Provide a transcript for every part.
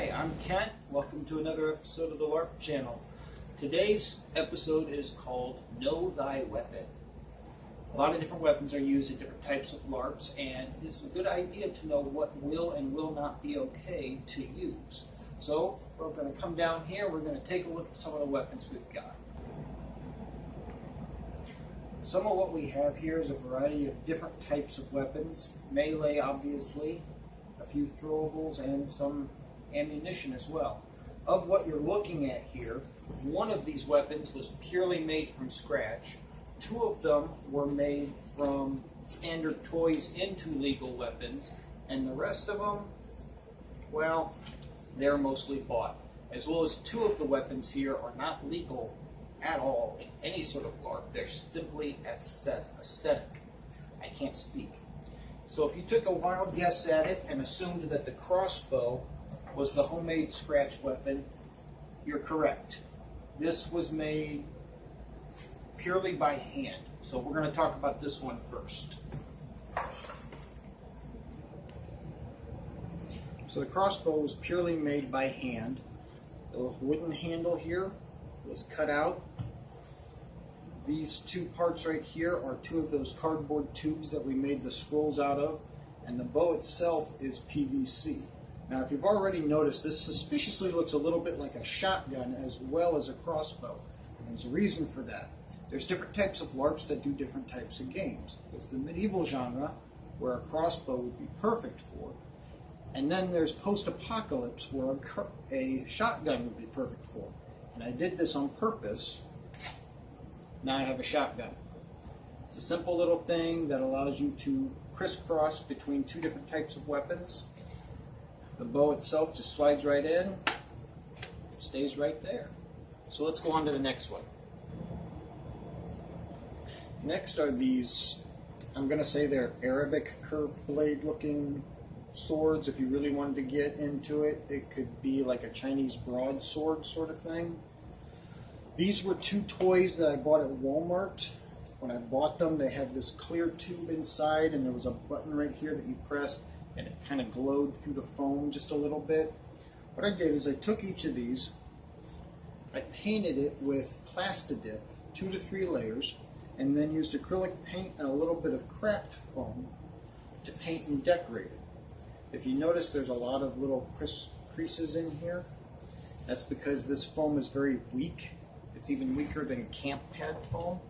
Hi, I'm Kent. Welcome to another episode of the LARP channel. Today's episode is called Know Thy Weapon. A lot of different weapons are used in different types of LARPs, and it's a good idea to know what will and will not be okay to use. So we're going to come down here, we're going to take a look at some of the weapons we've got. Some of what we have here is a variety of different types of weapons. Melee, obviously, a few throwables, and some ammunition as well. Of what you're looking at here, one of these weapons was purely made from scratch. Two of them were made from standard toys into legal weapons, and the rest of them, well, they're mostly bought. As well as two of the weapons here are not legal at all in any sort of LARP. They're simply aesthetic. I can't speak. So if you took a wild guess at it and assumed that the crossbow was the homemade scratch weapon, you're correct. This was made purely by hand. So we're going to talk about this one first. So the crossbow was purely made by hand. The wooden handle here was cut out. These two parts right here are two of those cardboard tubes that we made the scrolls out of, and the bow itself is PVC. Now, if you've already noticed, this suspiciously looks a little bit like a shotgun as well as a crossbow, and there's a reason for that. There's different types of LARPs that do different types of games. There's the medieval genre, where a crossbow would be perfect for, and then there's post-apocalypse, where a shotgun would be perfect for. And I did this on purpose. Now I have a shotgun. It's a simple little thing that allows you to crisscross between two different types of weapons. The bow itself just slides right in, stays right there. So let's go on to the next one. Next are these, I'm going to say they're Arabic curved blade looking swords. If you really wanted to get into it, it could be like a Chinese broadsword sort of thing. These were two toys that I bought at Walmart. When I bought them, they had this clear tube inside, and there was a button right here that you pressed, and it kind of glowed through the foam just a little bit. What I did is I took each of these, I painted it with Plastidip, 2 to 3 layers, and then used acrylic paint and a little bit of craft foam to paint and decorate it. If you notice, there's a lot of little creases in here. That's because this foam is very weak. It's even weaker than camp pad foam.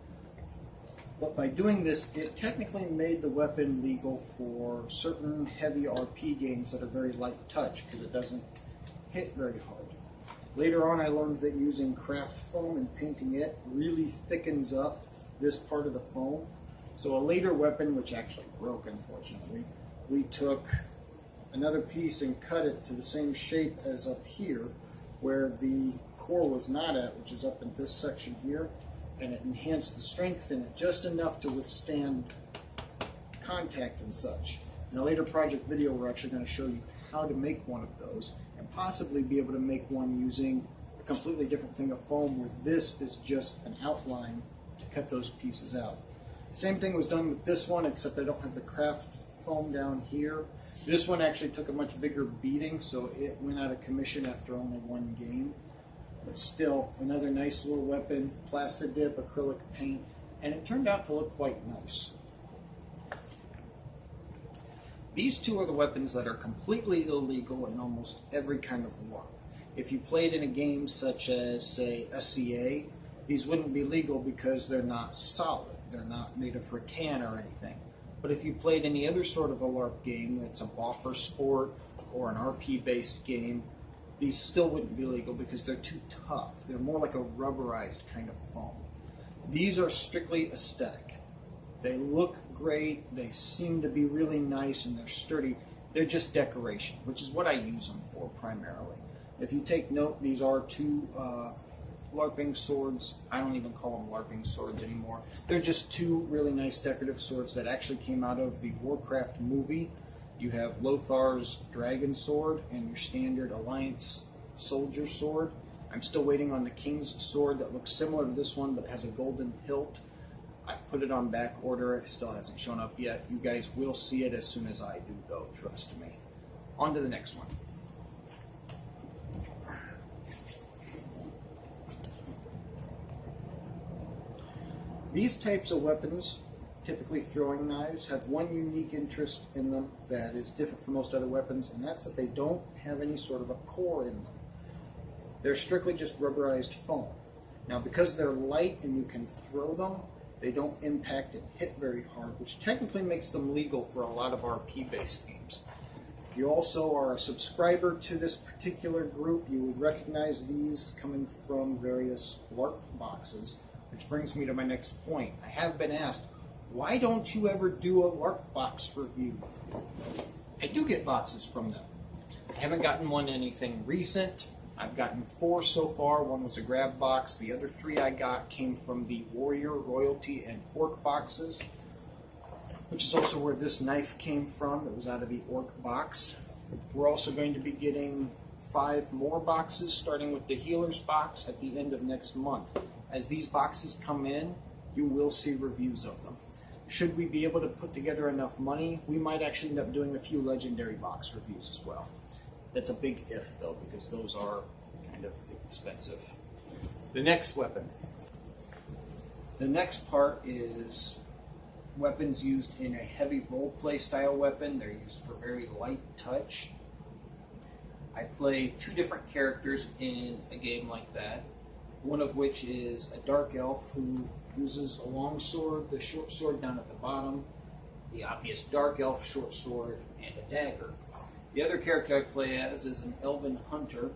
But by doing this, it technically made the weapon legal for certain heavy RP games that are very light touch, because it doesn't hit very hard. Later on, I learned that using craft foam and painting it really thickens up this part of the foam. So a later weapon, which actually broke unfortunately, we took another piece and cut it to the same shape as up here, where the core was not at, which is up in this section here, and it enhanced the strength in it just enough to withstand contact and such. In a later project video, we're actually going to show you how to make one of those, and possibly be able to make one using a completely different thing of foam, where this is just an outline to cut those pieces out. Same thing was done with this one, except I don't have the craft foam down here. This one actually took a much bigger beating, so it went out of commission after only one game. But still, another nice little weapon, Plastidip, acrylic paint, and it turned out to look quite nice. These two are the weapons that are completely illegal in almost every kind of LARP. If you played in a game such as, say, SCA, these wouldn't be legal because they're not solid. They're not made of rattan or anything. But if you played any other sort of a LARP game that's a boffer sport or an RP-based game, these still wouldn't be legal because they're too tough. They're more like a rubberized kind of foam. These are strictly aesthetic. They look great, they seem to be really nice, and they're sturdy. They're just decoration, which is what I use them for primarily. If you take note, these are two LARPing swords. I don't even call them LARPing swords anymore. They're just two really nice decorative swords that actually came out of the Warcraft movie. You have Lothar's dragon sword and your standard Alliance soldier sword. I'm still waiting on the King's sword that looks similar to this one but has a golden hilt. I've put it on back order. It still hasn't shown up yet. You guys will see it as soon as I do, though. Trust me. On to the next one. These types of weapons, typically throwing knives, have one unique interest in them that is different from most other weapons, and that's that they don't have any sort of a core in them. They're strictly just rubberized foam. Now, because they're light and you can throw them, they don't impact and hit very hard, which technically makes them legal for a lot of RP-based games. If you also are a subscriber to this particular group, you would recognize these coming from various LARP boxes, which brings me to my next point. I have been asked, why don't you ever do a LARP box review? I do get boxes from them. I haven't gotten one anything recent. I've gotten 4 so far. One was a grab box. The other 3 I got came from the Warrior, Royalty, and Orc boxes, which is also where this knife came from. It was out of the Orc box. We're also going to be getting 5 more boxes, starting with the Healer's box at the end of next month. As these boxes come in, you will see reviews of them. Should we be able to put together enough money, we might actually end up doing a few Legendary box reviews as well. That's a big if, though, because those are kind of expensive. The next weapon. The next part is weapons used in a heavy roleplay style weapon. They're used for very light touch. I play 2 different characters in a game like that, one of which is a dark elf who uses a long sword, the short sword down at the bottom, the obvious dark elf short sword, and a dagger. The other character I play as is an elven hunter.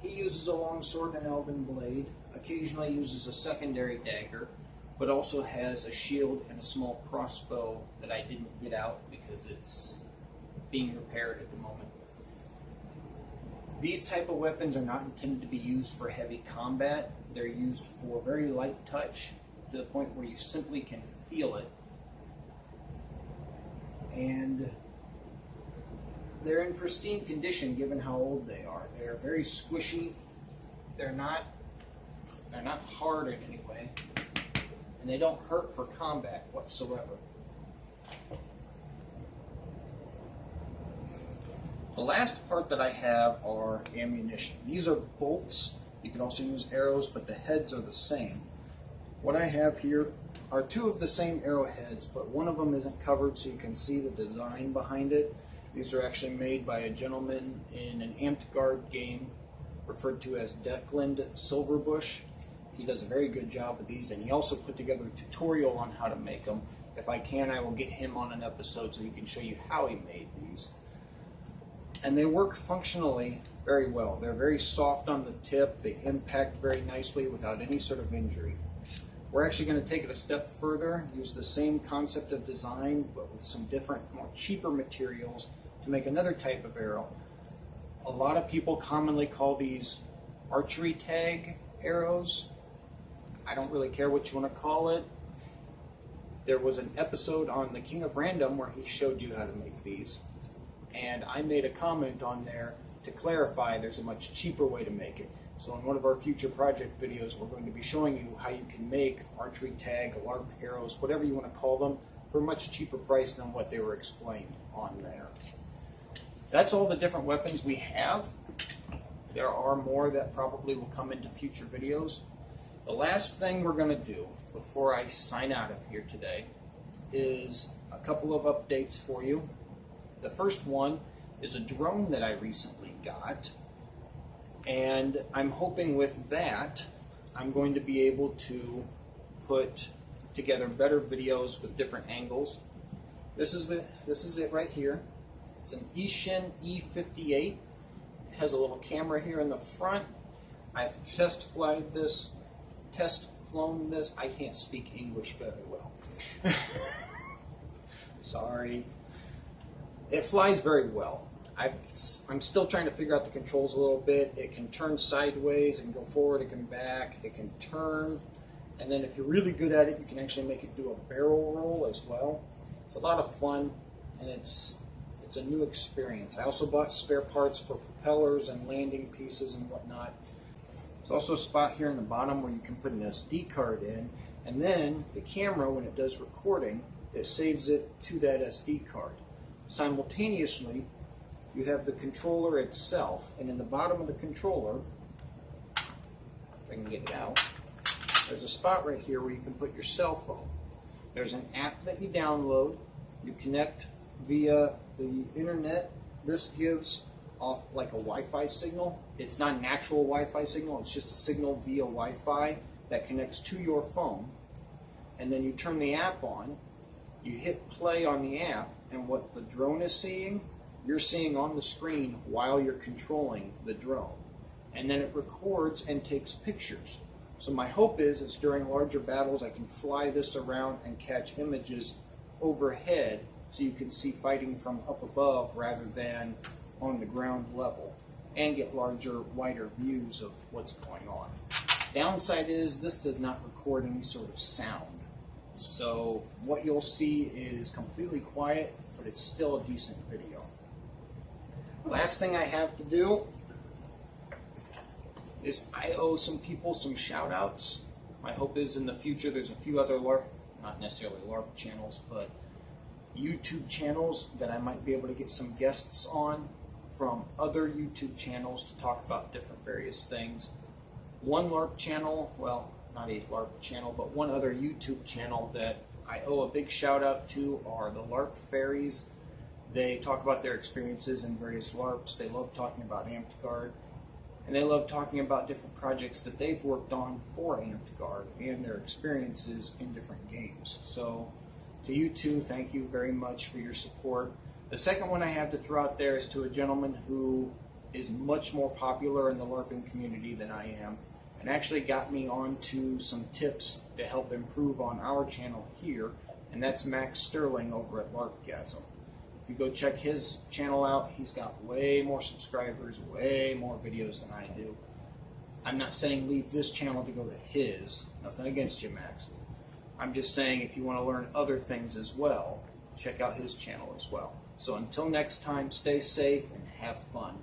He uses a long sword and elven blade, occasionally uses a secondary dagger, but also has a shield and a small crossbow that I didn't get out because it's being repaired at the moment. These type of weapons are not intended to be used for heavy combat. They're used for very light touch to the point where you simply can feel it. And they're in pristine condition given how old they are. They're very squishy. They're not hard in any way. And they don't hurt for combat whatsoever. The last part that I have are ammunition. These are bolts. You can also use arrows, but the heads are the same. What I have here are 2 of the same arrowheads, but one of them isn't covered so you can see the design behind it. These are actually made by a gentleman in an Amped Guard game referred to as Declan Silverbush. He does a very good job with these, and he also put together a tutorial on how to make them. If I can, I will get him on an episode so he can show you how he made these. And they work functionally very well. They're very soft on the tip. They impact very nicely without any sort of injury. We're actually going to take it a step further, use the same concept of design, but with some different, more cheaper materials to make another type of arrow. A lot of people commonly call these archery tag arrows. I don't really care what you want to call it. There was an episode on The King of Random where he showed you how to make these. And I made a comment on there to clarify there's a much cheaper way to make it. So in one of our future project videos, we're going to be showing you how you can make archery tag, LARP arrows, whatever you want to call them, for a much cheaper price than what they were explained on there. That's all the different weapons we have. There are more that probably will come into future videos. The last thing we're going to do before I sign out of here today is a couple of updates for you. The first one is a drone that I recently got, and I'm hoping with that I'm going to be able to put together better videos with different angles. This is it right here. It's an Ishin E58. It has a little camera here in the front. I've test flown this. I can't speak English very well. Sorry. It flies very well. I'm still trying to figure out the controls a little bit. It can turn sideways and go forward, it can back, it can turn, and then if you're really good at it, you can actually make it do a barrel roll as well. It's a lot of fun, and it's a new experience. I also bought spare parts for propellers and landing pieces and whatnot. There's also a spot here in the bottom where you can put an SD card in, and then the camera, when it does recording, it saves it to that SD card. Simultaneously, you have the controller itself, and in the bottom of the controller, if I can get it out, there's a spot right here where you can put your cell phone. There's an app that you download. You connect via the internet. This gives off like a Wi-Fi signal. It's not an actual Wi-Fi signal, it's just a signal via Wi-Fi that connects to your phone. And then you turn the app on, you hit play on the app, and what the drone is seeing, you're seeing on the screen while you're controlling the drone. And then it records and takes pictures. So my hope is during larger battles I can fly this around and catch images overhead so you can see fighting from up above rather than on the ground level, and get larger, wider views of what's going on. Downside is this does not record any sort of sound. So what you'll see is completely quiet, but it's still a decent video. Last thing I have to do is I owe some people some shout outs. My hope is in the future there's a few other LARP, not necessarily LARP channels, but YouTube channels that I might be able to get some guests on from other YouTube channels to talk about different various things. One LARP channel, well, not a LARP channel, but one other YouTube channel that I owe a big shout out to are the LARP Fairies. They talk about their experiences in various LARPs. They love talking about Amped Guard, and they love talking about different projects that they've worked on for Amped Guard and their experiences in different games. So to you two, thank you very much for your support. The second one I have to throw out there is to a gentleman who is much more popular in the LARPing community than I am, and actually got me onto some tips to help improve on our channel here, and that's Max Sterling over at LARPgasm. If you go check his channel out, he's got way more subscribers, way more videos than I do. I'm not saying leave this channel to go to his, nothing against you, Max. I'm just saying if you want to learn other things as well, check out his channel as well. So until next time, stay safe and have fun.